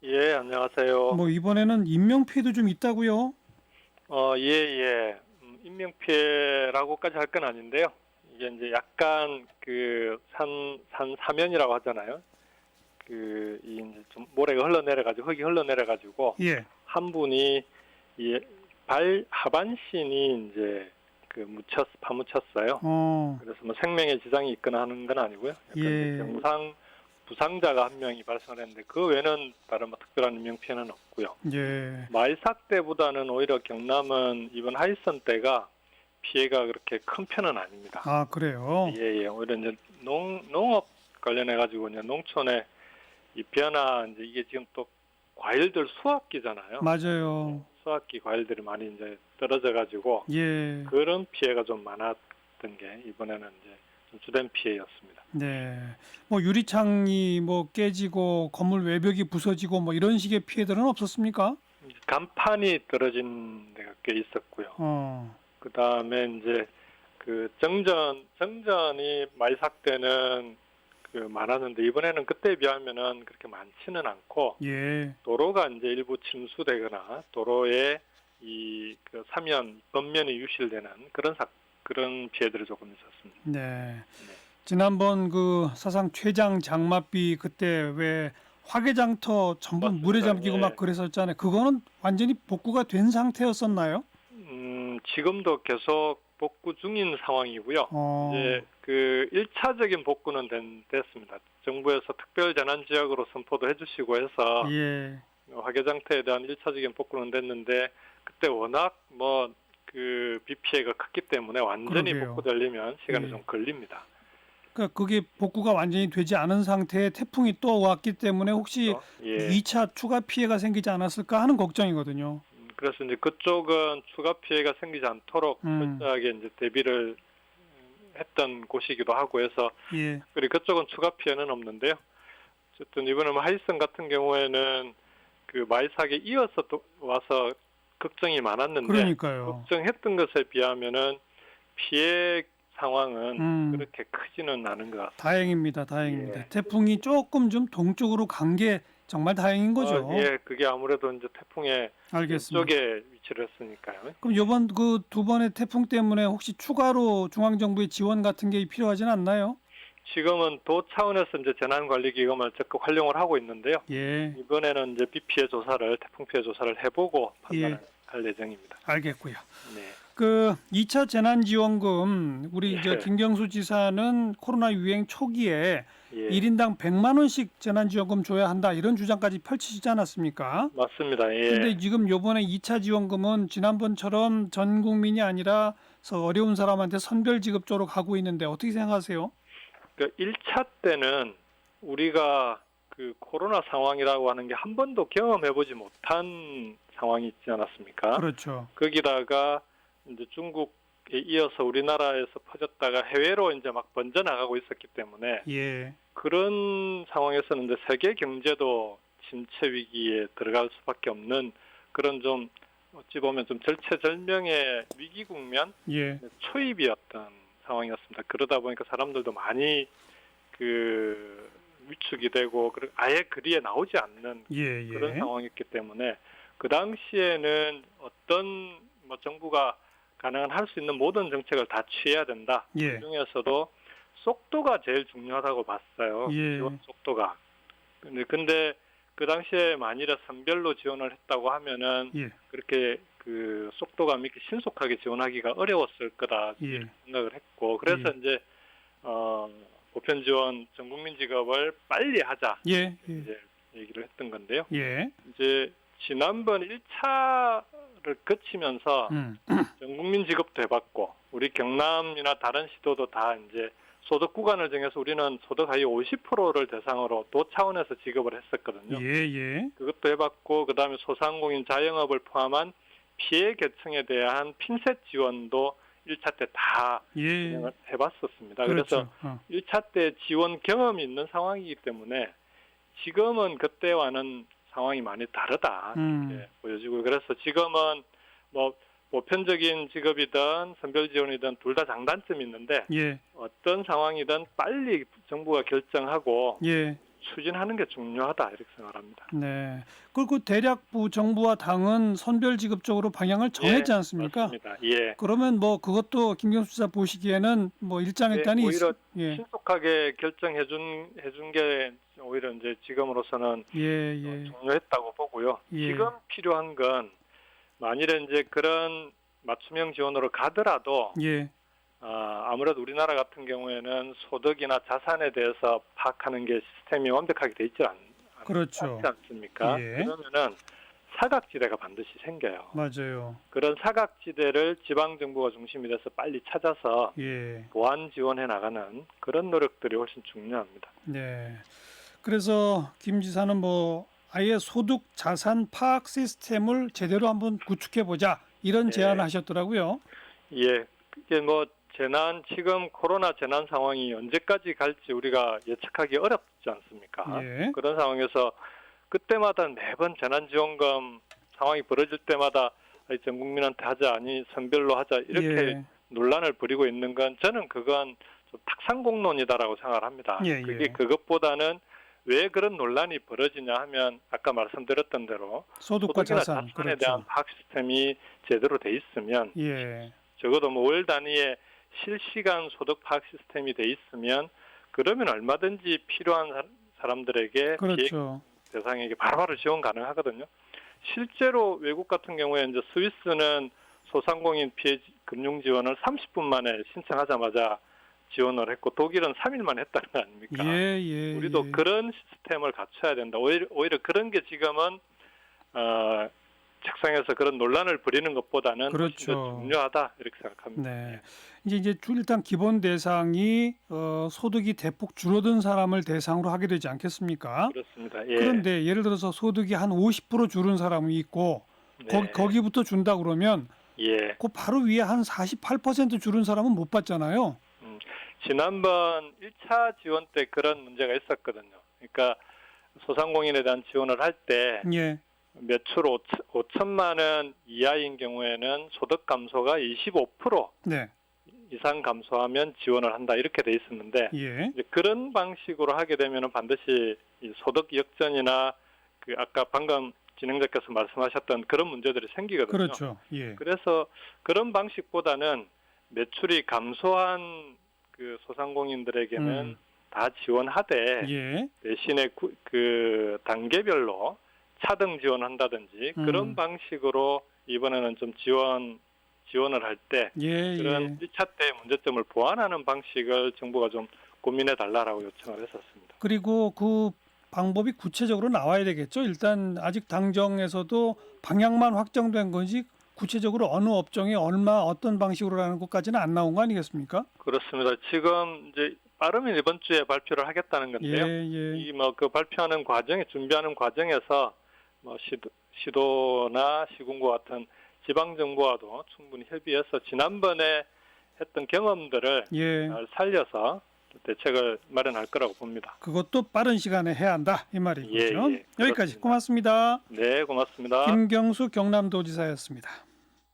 예, 안녕하세요. 뭐 이번에는 인명피해도 좀 있다고요? 예, 예. 인명피해라고까지 할 건 아닌데요. 이게 이제 약간 산 사면이라고 하잖아요. 이 이제 좀 모래가 흘러내려가지고, 흙이 흘러내려가지고, 예. 한 분이 이 하반신이 이제 파묻혔어요. 어, 그래서 뭐 생명에 지장이 있거나 하는 건 아니고요. 약간 이제 예. 부상자가 한 명이 발생을 했는데, 그 외에는 다른 뭐 특별한 인명피해는 없고요. 예. 말삭 때보다는 오히려 경남은 이번 하이선 때가 피해가 그렇게 큰 편은 아닙니다. 아, 그래요? 예, 예. 오히려 이제 농업 관련해 가지고 이제 농촌에 이 변화 이제 이게 지금 또 과일들 수확기잖아요. 맞아요. 수확기 과일들이 많이 이제 떨어져 가지고 예. 그런 피해가 좀 많았던 게 이번에는 이제 좀 주된 피해였습니다. 네. 뭐 유리창이 뭐 깨지고 건물 외벽이 부서지고 뭐 이런 식의 피해들은 없었습니까? 간판이 떨어진 데가 꽤 있었고요. 어, 그 다음에 이제 정전이 말삭 때는 많았는데 이번에는 그때에 비하면은 그렇게 많지는 않고 예. 도로가 이제 일부 침수되거나 도로에 사면, 겉면이 유실되는 그런 피해들이 조금 있었습니다. 네. 네. 지난번 그 사상 최장 장맛비 그때 왜 화개장터 전부 물에 맞습니다. 잠기고 막 예. 그랬었잖아요. 그거는 완전히 복구가 된 상태였었나요? 지금도 계속 복구 중인 상황이고요. 어, 이제 1차적인 복구는 됐습니다. 정부에서 특별 재난 지역으로 선포도 해주시고 해서 예. 화개장터에 대한 1차적인 복구는 됐는데 그때 워낙 비 피해가 컸기 때문에 완전히 그러게요. 복구되려면 시간이 예. 좀 걸립니다. 그러니까 그게 복구가 완전히 되지 않은 상태에 태풍이 또 왔기 때문에 혹시 그렇죠? 예. 2차 추가 피해가 생기지 않았을까 하는 걱정이거든요. 그래서 이제 그쪽은 추가 피해가 생기지 않도록 음, 철저하게 이제 대비를 했던 곳이기도 하고 해서 예. 특별히 그쪽은 추가 피해는 없는데요. 어쨌든 이번에 뭐 하이슨 같은 경우에는 마이삭에 이어서 또 와서 걱정이 많았는데 그러니까요. 걱정했던 것에 비하면은 피해 상황은 음, 그렇게 크지는 않은 것 같습니다. 다행입니다. 다행입니다. 예. 태풍이 조금 좀 동쪽으로 간 게 정말 다행인 거죠. 예, 그게 아무래도 이제 태풍의 알겠습니다. 왼쪽에 위치를 했으니까요. 그럼 요번 그 두 번의 태풍 때문에 혹시 추가로 중앙정부의 지원 같은 게 필요하진 않나요? 지금은 도 차원에서 이제 재난관리기금을 적극 활용을 하고 있는데요. 예, 이번에는 이제 비 피해 조사를, 태풍 피해 조사를 해보고 예, 판단을 할 예정입니다. 알겠고요. 네. 그 2차 재난지원금 우리 이제 예, 김경수 지사는 코로나 유행 초기에 예, 1인당 100만 원씩 재난지원금 줘야 한다 이런 주장까지 펼치시지 않았습니까? 맞습니다. 근데 예. 지금 요번에 2차 지원금은 지난번처럼 전 국민이 아니라 어려운 사람한테 선별 지급조로 가고 있는데 어떻게 생각하세요? 1차 때는 우리가 코로나 상황이라고 하는 게 한 번도 경험해보지 못한 상황이 있지 않았습니까? 그렇죠. 거기다가 이제 중국에 이어서 우리나라에서 퍼졌다가 해외로 이제 막 번져나가고 있었기 때문에 예, 그런 상황에서는 이제 세계 경제도 침체 위기에 들어갈 수밖에 없는 그런 좀 어찌 보면 좀 절체절명의 위기 국면 예, 초입이었던 상황이었습니다. 그러다 보니까 사람들도 많이 위축이 되고 아예 거리에 나오지 않는 예, 그런 예, 상황이었기 때문에 그 당시에는 어떤 정부가 가능한 할 수 있는 모든 정책을 다 취해야 된다. 예, 그 중에서도 속도가 제일 중요하다고 봤어요. 예, 지원 속도가. 근데 그 당시에 만일에 선별로 지원을 했다고 하면은 예, 그렇게 속도감 있게 신속하게 지원하기가 어려웠을 거다 예, 생각을 했고 그래서 예, 이제 보편 지원 전 국민 지급을 빨리 하자 예, 예, 이제 얘기를 했던 건데요. 예, 이제 지난번 1차를 거치면서 음, 전 국민 지급도 해봤고 우리 경남이나 다른 시도도 다 이제 소득 구간을 정해서 우리는 소득 하위 50%를 대상으로 도 차원에서 지급을 했었거든요. 예, 예, 그것도 해봤고 그다음에 소상공인 자영업을 포함한 피해 계층에 대한 핀셋 지원도 1차 때 다 예, 진행을 해봤었습니다. 그래서 그렇죠. 1차 때 지원 경험이 있는 상황이기 때문에 지금은 그때와는 상황이 많이 다르다 이렇게 보여지고 그래서 지금은 뭐 보편적인 직업이든 선별 지원이든 둘 다 장단점이 있는데 예, 어떤 상황이든 빨리 정부가 결정하고 예, 추진하는 게 중요하다 이렇게 생각합니다. 네. 그리고 대략 정부와 당은 선별지급적으로 방향을 정했지 않습니까? 맞습니다. 예. 그러면 뭐 그것도 김경수 지사 보시기에는 뭐 일장일단이 오히려 예. 신속하게 해준 게 오히려 이제 지금으로서는 예. 중요했다고 보고요. 예. 지금 필요한 건 만일에 이제 그런 맞춤형 지원으로 가더라도 예. 아무래도 우리나라 같은 경우에는 소득이나 자산에 대해서 파악하는 게 시스템이 완벽하게 돼 있지 그렇죠. 않지 않습니까? 예. 그러면은 사각지대가 반드시 생겨요. 맞아요. 그런 사각지대를 지방 정부가 중심이 돼서 빨리 찾아서 예. 보완 지원해 나가는 그런 노력들이 훨씬 중요합니다. 네. 그래서 김 지사는 뭐 아예 소득 자산 파악 시스템을 제대로 한번 구축해 보자 이런 제안을 하셨더라고요. 예. 이게 뭐 지금 코로나 재난 상황이 언제까지 갈지 우리가 예측하기 어렵지 않습니까? 예. 그런 상황에서 그때마다 매번 재난지원금 상황이 벌어질 때마다 전 국민한테 하자 아니 선별로 하자 이렇게 논란을 벌이고 있는 건 저는 그건 좀 탁상공론이다라고 생각을 합니다. 그게 그것보다는 왜 그런 논란이 벌어지냐 하면 아까 말씀드렸던 대로 소득과 소득이나 자산에 자산에 대한 파악 시스템이 제대로 돼 있으면 적어도 뭐 월 단위의 실시간 소득 파악 시스템이 돼 있으면 그러면 얼마든지 필요한 사람들에게 기획 대상에게 바로바로 지원 가능하거든요. 실제로 외국 같은 경우에 이제 스위스는 소상공인 피해 금융 지원을 30분 만에 신청하자마자 지원을 했고 독일은 3일 만에 했다는 거 아닙니까? 우리도 그런 시스템을 갖춰야 된다. 오히려 그런 게 지금은 책상에서 그런 논란을 벌이는 것보다는 훨씬 더 중요하다 이렇게 생각합니다. 네. 이제 일단 기본 대상이 소득이 대폭 줄어든 사람을 대상으로 하게 되지 않겠습니까? 그렇습니다. 그런데 예를 들어서 소득이 한 50% 줄은 사람이 있고 거기부터 준다 그러면 그 바로 위에 한 48% 줄은 사람은 못 받잖아요. 지난번 1차 지원 때 그런 문제가 있었거든요. 그러니까 소상공인에 대한 지원을 할 때 매출 5천만 원 이하인 경우에는 소득 감소가 25% 이상 감소하면 지원을 한다 이렇게 돼 있었는데 이제 그런 방식으로 하게 되면 반드시 이 소득 역전이나 그 아까 방금 진행자께서 말씀하셨던 그런 문제들이 생기거든요. 그래서 그런 방식보다는 매출이 감소한 그 소상공인들에게는 다 지원하되 대신에 그 단계별로 차등 지원한다든지 그런 방식으로 이번에는 좀 지원을 할 때 그런 1차 때 문제점을 보완하는 방식을 정부가 좀 고민해 달라라고 요청을 했었습니다. 그리고 그 방법이 구체적으로 나와야 되겠죠. 일단 아직 당정에서도 방향만 확정된 건지 구체적으로 어느 업종에 어떤 방식으로라는 것까지는 안 나온 거 아니겠습니까? 그렇습니다. 지금 이제 빠르면 이번 주에 발표를 하겠다는 건데요. 이 뭐 그 발표하는 준비하는 과정에서 뭐 시도나 시군과 같은 지방 정부와도 충분히 협의해서 지난번에 했던 경험들을 잘 살려서 대책을 마련할 거라고 봅니다. 그것도 빠른 시간에 해야 한다 이 말이죠. 여기까지 고맙습니다. 네, 고맙습니다. 김경수 경남도지사였습니다.